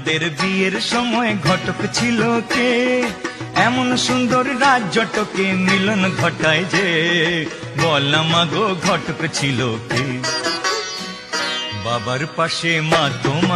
তোমাদের বিয়ের সময় ঘটক ছিল কে? এমন সুন্দর রাজ্যটকে মিলন ঘটায় যে, বললাম মাগো ঘটক ছিল কে? বাবার পাশে মা তোমাকে